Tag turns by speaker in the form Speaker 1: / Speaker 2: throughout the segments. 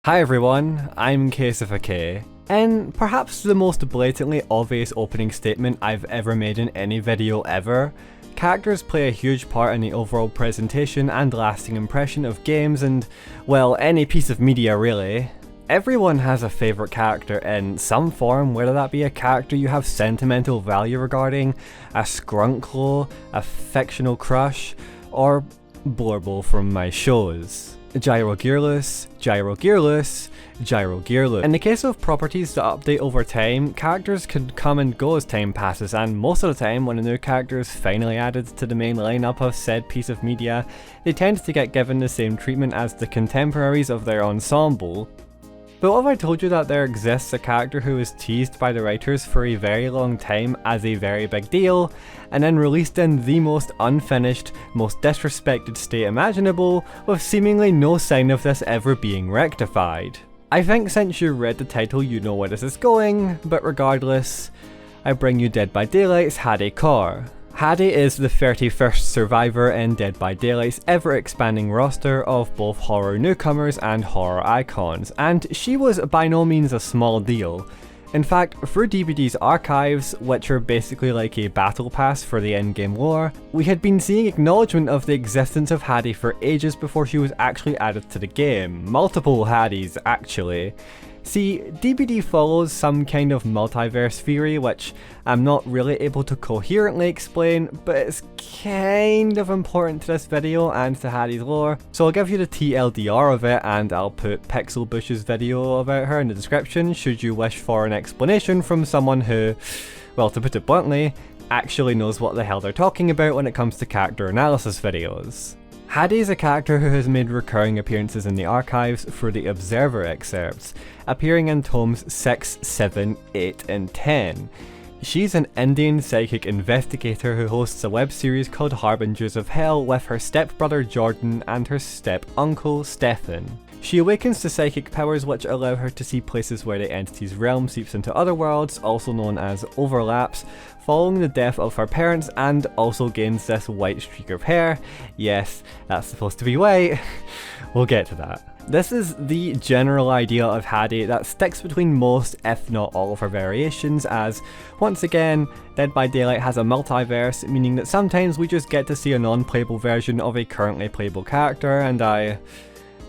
Speaker 1: Hi everyone, I'm Kaius, and perhaps the most blatantly obvious opening statement I've ever made in any video ever. Characters play a huge part in the overall presentation and lasting impression of games and, well, any piece of media really. Everyone has a favourite character in some form, whether that be a character you have sentimental value regarding, a skrunkle, a fictional crush, or blurble from my shows. Gyro gearless, gyro gearless, gyro gearless. In the case of properties that update over time, characters can come and go as time passes, and most of the time when a new character is finally added to the main lineup of said piece of media, they tend to get given the same treatment as the contemporaries of their ensemble. But what if I told you that there exists a character who was teased by the writers for a very long time as a very big deal, and then released in the most unfinished, most disrespected state imaginable, with seemingly no sign of this ever being rectified? I think since you read the title you know where this is going, but regardless, I bring you Dead by Daylight's Haddie Kaur. Haddie is the 31st survivor in Dead by Daylight's ever-expanding roster of both horror newcomers and horror icons, and she was by no means a small deal. In fact, through DBD's archives, which are basically like a battle pass for the endgame lore, we had been seeing acknowledgement of the existence of Haddie for ages before she was actually added to the game. Multiple Haddies, actually. See, DBD follows some kind of multiverse theory which I'm not really able to coherently explain, but it's kind of important to this video and to Haddie's lore, so I'll give you the TLDR of it and I'll put Pixel Bush's video about her in the description should you wish for an explanation from someone who, well, to put it bluntly, actually knows what the hell they're talking about when it comes to character analysis videos. Haddie is a character who has made recurring appearances in the archives for the Observer excerpts, appearing in tomes 6, 7, 8 and 10. She's an Indian psychic investigator who hosts a web series called Harbingers of Hell with her stepbrother Jordan and her step-uncle Stefan. She awakens to psychic powers which allow her to see places where the entity's realm seeps into other worlds, also known as overlaps, following the death of her parents, and also gains this white streak of hair. Yes, that's supposed to be white. We'll get to that. This is the general idea of Haddie that sticks between most, if not all of her variations, as, once again, Dead by Daylight has a multiverse, meaning that sometimes we just get to see a non-playable version of a currently playable character, and I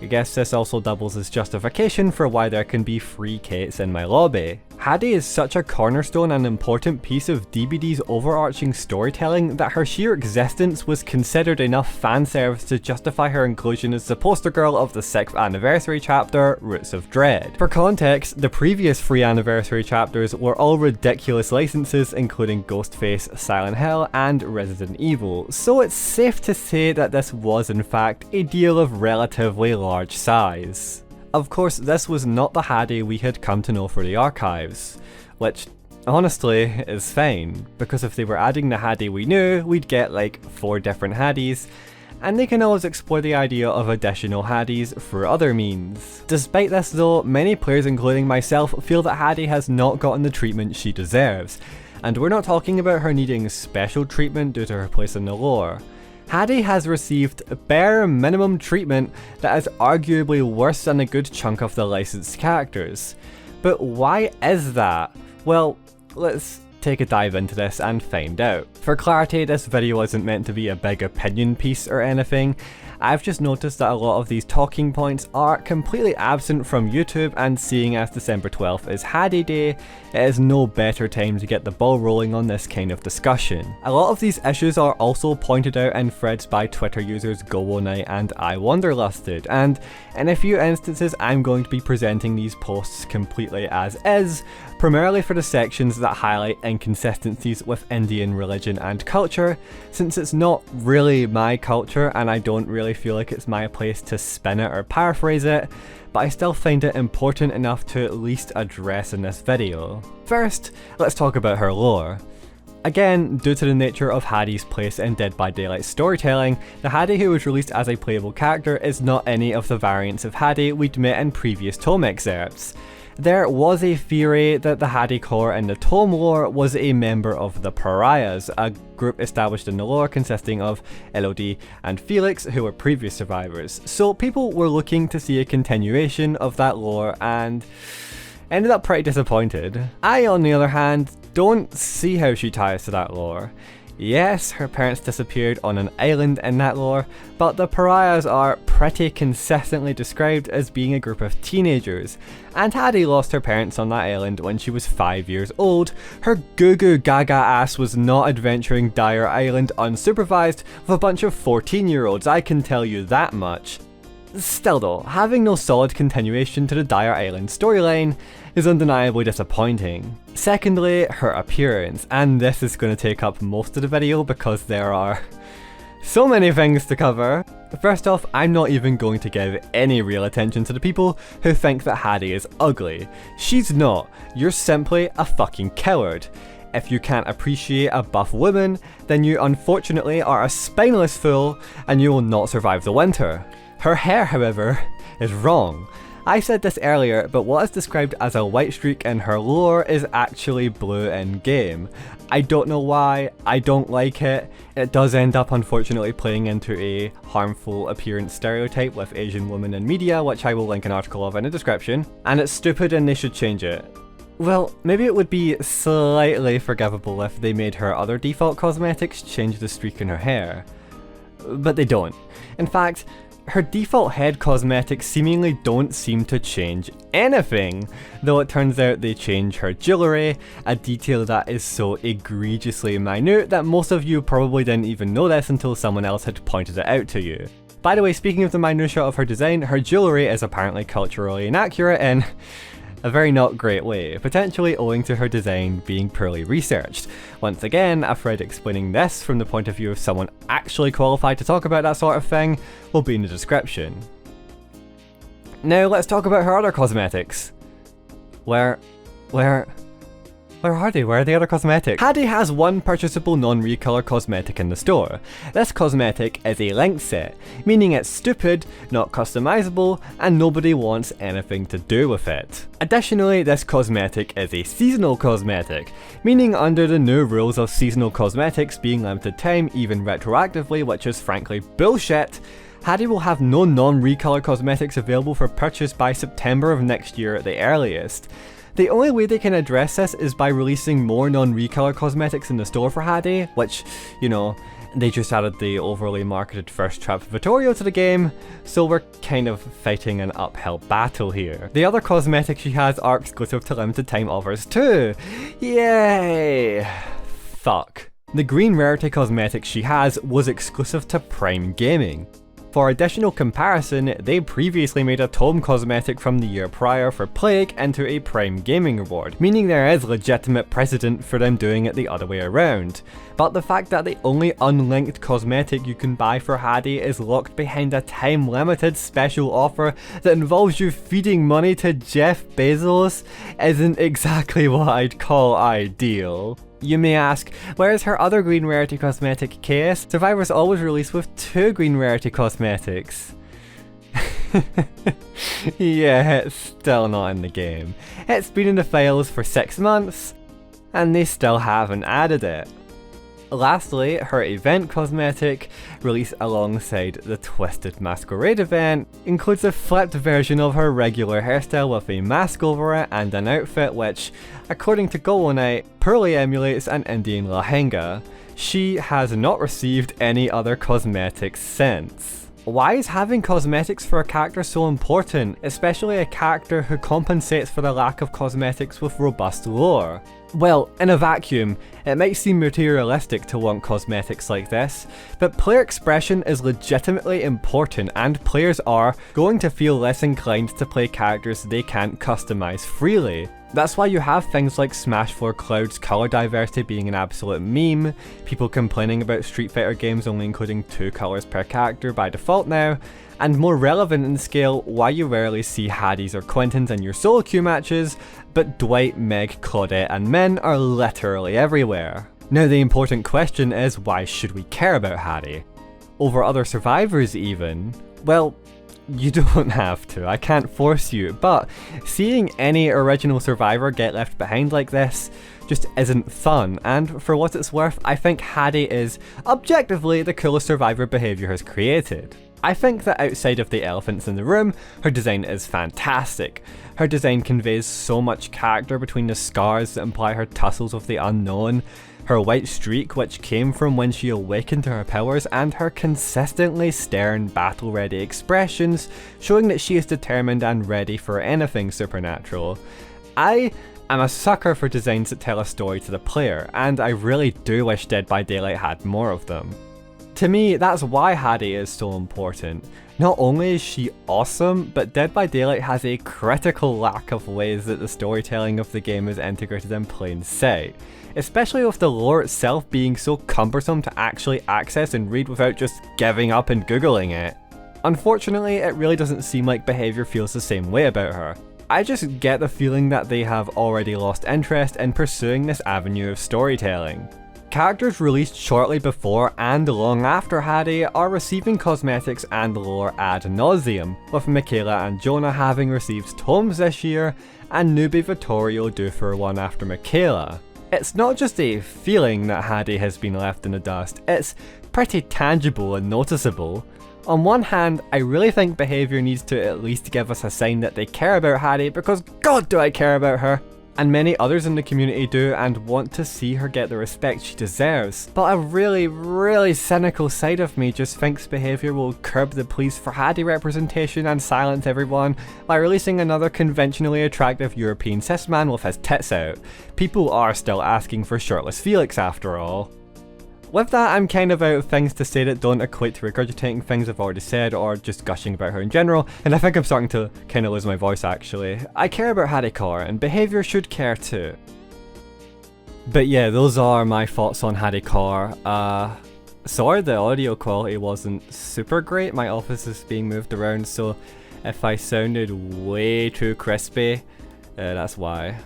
Speaker 1: guess this also doubles as justification for why there can be 3 Kates in my lobby. Haddie is such a cornerstone and important piece of DBD's overarching storytelling that her sheer existence was considered enough fanservice to justify her inclusion as the poster girl of the 6th anniversary chapter, Roots of Dread. For context, the previous 3 anniversary chapters were all ridiculous licenses including Ghostface, Silent Hill and Resident Evil, so it's safe to say that this was in fact a deal of relatively large size. Of course, this was not the Haddie we had come to know for the archives, which honestly is fine, because if they were adding the Haddie we knew, we'd get like 4 different Haddies, and they can always explore the idea of additional Haddies for other means. Despite this though, many players including myself feel that Haddie has not gotten the treatment she deserves, and we're not talking about her needing special treatment due to her place in the lore. Haddie has received bare minimum treatment that is arguably worse than a good chunk of the licensed characters. But why is that? Well, let's take a dive into this and find out. For clarity, this video isn't meant to be a big opinion piece or anything. I've just noticed that a lot of these talking points are completely absent from YouTube, and seeing as December 12th is Haddie Day, it is no better time to get the ball rolling on this kind of discussion. A lot of these issues are also pointed out in threads by Twitter users GoWoNight and iWonderlusted, and in a few instances I'm going to be presenting these posts completely as is, primarily for the sections that highlight inconsistencies with Indian religion and culture, since it's not really my culture and I don't really feel like it's my place to spin it or paraphrase it, but I still find it important enough to at least address in this video. First, let's talk about her lore. Again, due to the nature of Haddie's place in Dead by Daylight storytelling, the Haddie who was released as a playable character is not any of the variants of Haddie we'd met in previous tome excerpts. There was a theory that the Haddie Kaur in the Tome lore was a member of the Pariahs, a group established in the lore consisting of Elodie and Felix, who were previous survivors. So people were looking to see a continuation of that lore and ended up pretty disappointed. I, on the other hand, don't see how she ties to that lore. Yes, her parents disappeared on an island in that lore, but the Pariahs are pretty consistently described as being a group of teenagers, and Haddie lost her parents on that island when she was 5 years old. Her goo goo gaga ass was not adventuring Dire Island unsupervised with a bunch of 14-year-olds, I can tell you that much. Still though, having no solid continuation to the Dire Island storyline is undeniably disappointing. Secondly, her appearance, and this is going to take up most of the video because there are so many things to cover. First off, I'm not even going to give any real attention to the people who think that Haddie is ugly. She's not, you're simply a fucking coward. If you can't appreciate a buff woman, then you unfortunately are a spineless fool and you will not survive the winter. Her hair, however, is wrong. I said this earlier, but what is described as a white streak in her lore is actually blue in game. I don't know why, I don't like it. It does end up unfortunately playing into a harmful appearance stereotype with Asian women in media, which I will link an article of in the description, and it's stupid and they should change it. Well, maybe it would be slightly forgivable if they made her other default cosmetics change the streak in her hair, but they don't. In fact, her default head cosmetics seemingly don't seem to change anything, though it turns out they change her jewellery, a detail that is so egregiously minute that most of you probably didn't even know this until someone else had pointed it out to you. By the way, speaking of the minutiae of her design, her jewellery is apparently culturally inaccurate in a very not great way, potentially owing to her design being poorly researched. Once again, a thread explaining this from the point of view of someone actually qualified to talk about that sort of thing will be in the description. Now let's talk about her other cosmetics. Where are they? Where are the other cosmetics? Haddie has one purchasable non-recolor cosmetic in the store. This cosmetic is a length set, meaning it's stupid, not customizable, and nobody wants anything to do with it. Additionally, this cosmetic is a seasonal cosmetic, meaning under the new rules of seasonal cosmetics being limited time even retroactively, which is frankly bullshit, Haddie will have no non-recolor cosmetics available for purchase by September of next year at the earliest. The only way they can address this is by releasing more non-recolor cosmetics in the store for Haddie, which, you know, they just added the overly marketed first trap Vittorio to the game, so we're kind of fighting an uphill battle here. The other cosmetics she has are exclusive to limited time offers too. Yay! Fuck. The green rarity cosmetic she has was exclusive to Prime Gaming. For additional comparison, they previously made a Tome cosmetic from the year prior for Plague into a Prime Gaming reward, meaning there is legitimate precedent for them doing it the other way around. But the fact that the only unlinked cosmetic you can buy for Haddie is locked behind a time-limited special offer that involves you feeding money to Jeff Bezos isn't exactly what I'd call ideal. You may ask, where is her other green rarity cosmetic, Kaius? Survivor's always released with 2 green rarity cosmetics. Yeah, it's still not in the game. It's been in the files for 6 months, and they still haven't added it. Lastly, her event cosmetic, released alongside the Twisted Masquerade event, includes a flipped version of her regular hairstyle with a mask over it and an outfit which, according to Golonite, poorly emulates an Indian lehenga. She has not received any other cosmetics since. Why is having cosmetics for a character so important, especially a character who compensates for the lack of cosmetics with robust lore? Well, in a vacuum, it might seem materialistic to want cosmetics like this, but player expression is legitimately important and players are going to feel less inclined to play characters they can't customize freely. That's why you have things like Smashfloor Cloud's colour diversity being an absolute meme, people complaining about Street Fighter games only including 2 colours per character by default now, and more relevant in scale, why you rarely see Haddies or Quintons in your solo queue matches, but Dwight, Meg, Claudette and Min are literally everywhere. Now the important question is, why should we care about Haddie? Over other survivors even? Well, you don't have to, I can't force you, but seeing any original survivor get left behind like this just isn't fun, and for what it's worth, I think Haddie is objectively the coolest survivor behaviour has created. I think that outside of the elephants in the room, her design is fantastic. Her design conveys so much character between the scars that imply her tussles with the unknown, her white streak which came from when she awakened to her powers, and her consistently stern, battle-ready expressions, showing that she is determined and ready for anything supernatural. I am a sucker for designs that tell a story to the player, and I really do wish Dead by Daylight had more of them. To me, that's why Haddie is so important. Not only is she awesome, but Dead by Daylight has a critical lack of ways that the storytelling of the game is integrated in plain sight, especially with the lore itself being so cumbersome to actually access and read without just giving up and googling it. Unfortunately, it really doesn't seem like behaviour feels the same way about her. I just get the feeling that they have already lost interest in pursuing this avenue of storytelling. Characters released shortly before and long after Haddie are receiving cosmetics and lore ad nauseum, with Michaela and Jonah having received tomes this year, and newbie Vittorio due for one after Michaela. It's not just a feeling that Haddie has been left in the dust, it's pretty tangible and noticeable. On one hand, I really think behaviour needs to at least give us a sign that they care about Haddie, because god do I care about her! And many others in the community do and want to see her get the respect she deserves. But a really cynical side of me just thinks behaviour will curb the pleas for Haddie representation and silence everyone by releasing another conventionally attractive European cis man with his tits out. People are still asking for shirtless Felix after all. With that, I'm kind of out of things to say that don't equate to regurgitating things I've already said or just gushing about her in general, and I think I'm starting to kind of lose my voice actually. I care about Haddie Kaur, and behaviour should care too. But yeah, those are my thoughts on Haddie Kaur. Sorry the audio quality wasn't super great, my office is being moved around, so if I sounded way too crispy, that's why.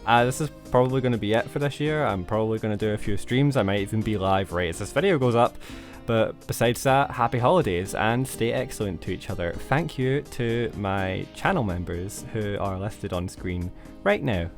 Speaker 1: This is probably going to be it for this year. I'm probably going to do a few streams. I might even be live right as this video goes up. But besides that, happy holidays and stay excellent to each other. Thank you to my channel members who are listed on screen right now.